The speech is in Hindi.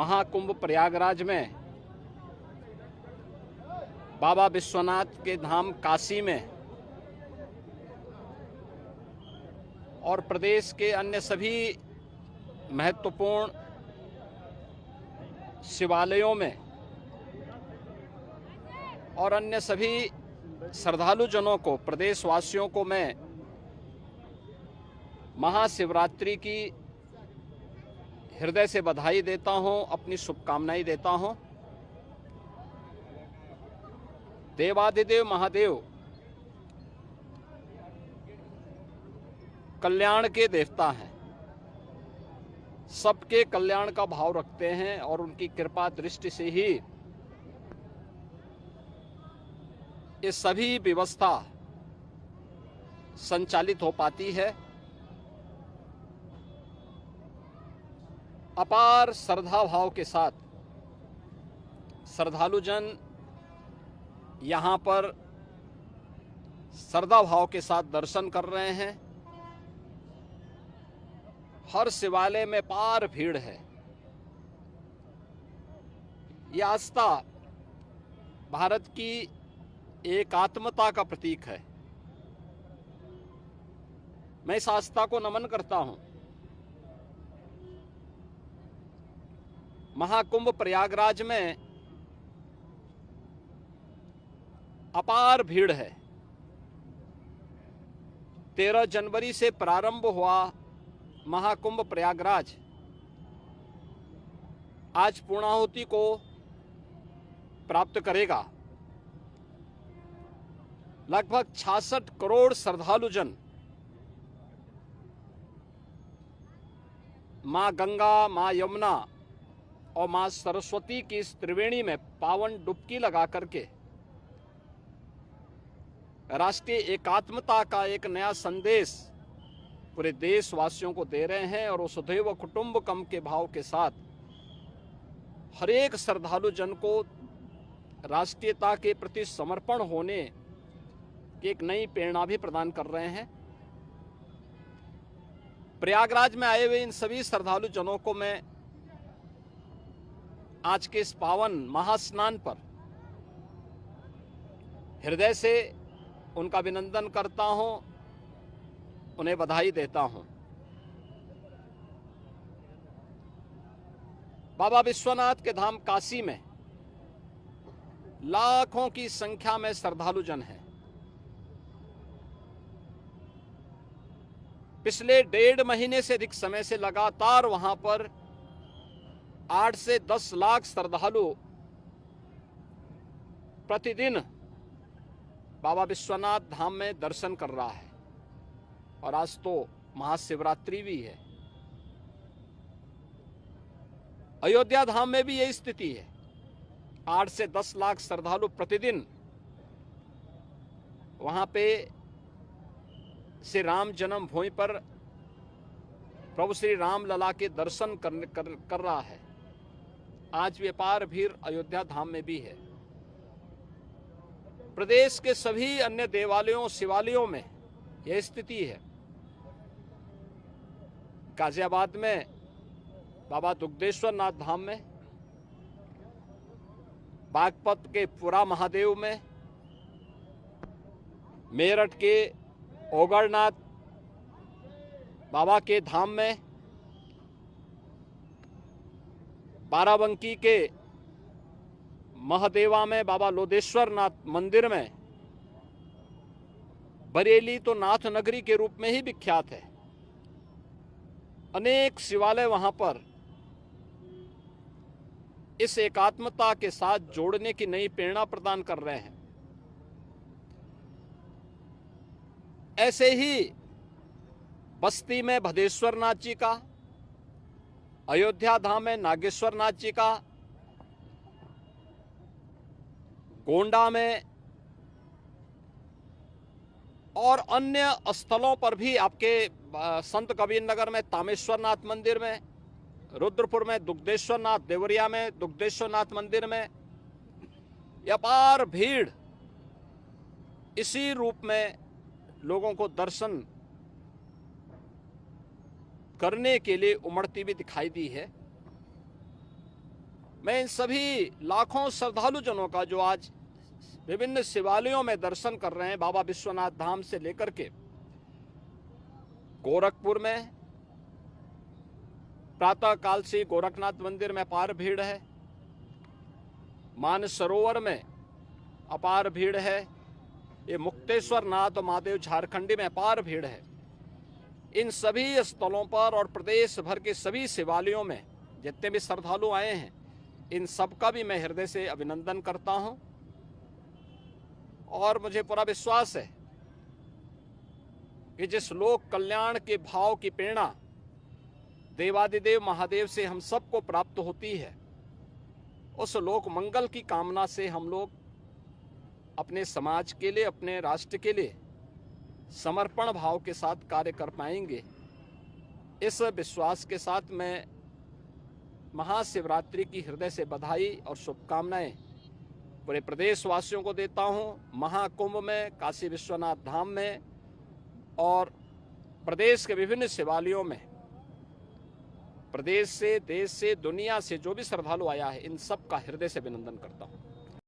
महाकुंभ प्रयागराज में, बाबा विश्वनाथ के धाम काशी में और प्रदेश के अन्य सभी महत्वपूर्ण शिवालयों में और अन्य सभी श्रद्धालु जनों को, प्रदेशवासियों को मैं महाशिवरात्रि की हृदय से बधाई देता हूं, अपनी शुभकामनाएं देता हूं। देवाधिदेव महादेव कल्याण के देवता हैं, सबके कल्याण का भाव रखते हैं और उनकी कृपा दृष्टि से ही ये सभी व्यवस्था संचालित हो पाती है। अपार श्रद्धा भाव के साथ श्रद्धालु जन यहाँ पर श्रद्धा भाव के साथ दर्शन कर रहे हैं। हर शिवालय में पार भीड़ है। यह आस्था भारत की एकात्मता का प्रतीक है। मैं इस आस्था को नमन करता हूं। महाकुंभ प्रयागराज में अपार भीड़ है। 13 जनवरी से प्रारंभ हुआ महाकुंभ प्रयागराज आज पूर्णाहुति को प्राप्त करेगा। लगभग 66 करोड़ श्रद्धालु जन मां गंगा, मां यमुना और मां सरस्वती की इस त्रिवेणी में पावन डुबकी लगा करके राष्ट्रीय एकात्मता का एक नया संदेश पूरे देशवासियों को दे रहे हैं। और वसुधैव कुटुंबकम के भाव के साथ हर एक श्रद्धालु जन को राष्ट्रीयता के प्रति समर्पण होने की एक नई प्रेरणा भी प्रदान कर रहे हैं। प्रयागराज में आए हुए इन सभी श्रद्धालु जनों को मैं आज के इस पावन महास्नान पर हृदय से उनका अभिनंदन करता हूं, उन्हें बधाई देता हूं। बाबा विश्वनाथ के धाम काशी में लाखों की संख्या में श्रद्धालु जन हैं। पिछले 1.5 महीने से अधिक समय से लगातार वहां पर 8 से 10 लाख श्रद्धालु प्रतिदिन बाबा विश्वनाथ धाम में दर्शन कर रहा है। और आज तो महाशिवरात्रि भी है। अयोध्या धाम में भी यही स्थिति है। 8 से 10 लाख श्रद्धालु प्रतिदिन वहां पे श्री राम जन्मभूमि पर प्रभु श्री राम लला के दर्शन कर रहा है। आज व्यापार भीड़ अयोध्या धाम में भी है। प्रदेश के सभी अन्य देवालयों, शिवालयों में यह स्थिति है। गाजियाबाद में बाबा दुग्धेश्वर नाथ धाम में, बागपत के पुरा महादेव में, मेरठ के ओगरनाथ बाबा के धाम में, बाराबंकी के महादेवा में बाबा लोदेश्वर नाथ मंदिर में, बरेली तो नाथ नगरी के रूप में ही विख्यात है। अनेक शिवालय वहां पर इस एकात्मता के साथ जोड़ने की नई प्रेरणा प्रदान कर रहे हैं। ऐसे ही बस्ती में भदेश्वर नाथ जी का, अयोध्या धाम में नागेश्वर नाथ जी का, गोंडा में और अन्य स्थलों पर भी आपके संत कबीर नगर में तामेश्वर नाथ मंदिर में, रुद्रपुर में दुग्धेश्वर नाथ, देवरिया में दुग्धेश्वर नाथ मंदिर में अपार भीड़ इसी रूप में लोगों को दर्शन करने के लिए उमड़ती भी दिखाई दी है। मैं इन सभी लाखों श्रद्धालु जनों का जो आज विभिन्न शिवालयों में दर्शन कर रहे हैं, बाबा विश्वनाथ धाम से लेकर के गोरखपुर में प्रातः काल से गोरखनाथ मंदिर में अपार भीड़ है, मानसरोवर में अपार भीड़ है, ये मुक्तेश्वर नाथ महादेव झारखंडी में अपार भीड़ है। इन सभी स्थलों पर और प्रदेश भर के सभी शिवालयों में जितने भी श्रद्धालु आए हैं, इन सब का भी मैं हृदय से अभिनंदन करता हूं और मुझे पूरा विश्वास है कि जिस लोक कल्याण के भाव की प्रेरणा देवादिदेव महादेव से हम सबको प्राप्त होती है, उस लोक मंगल की कामना से हम लोग अपने समाज के लिए, अपने राष्ट्र के लिए समर्पण भाव के साथ कार्य कर पाएंगे। इस विश्वास के साथ मैं महाशिवरात्रि की हृदय से बधाई और शुभकामनाएं पूरे प्रदेशवासियों को देता हूं। महाकुंभ में, काशी विश्वनाथ धाम में और प्रदेश के विभिन्न शिवालयों में प्रदेश से, देश से, दुनिया से जो भी श्रद्धालु आया है, इन सब का हृदय से अभिनंदन करता हूं।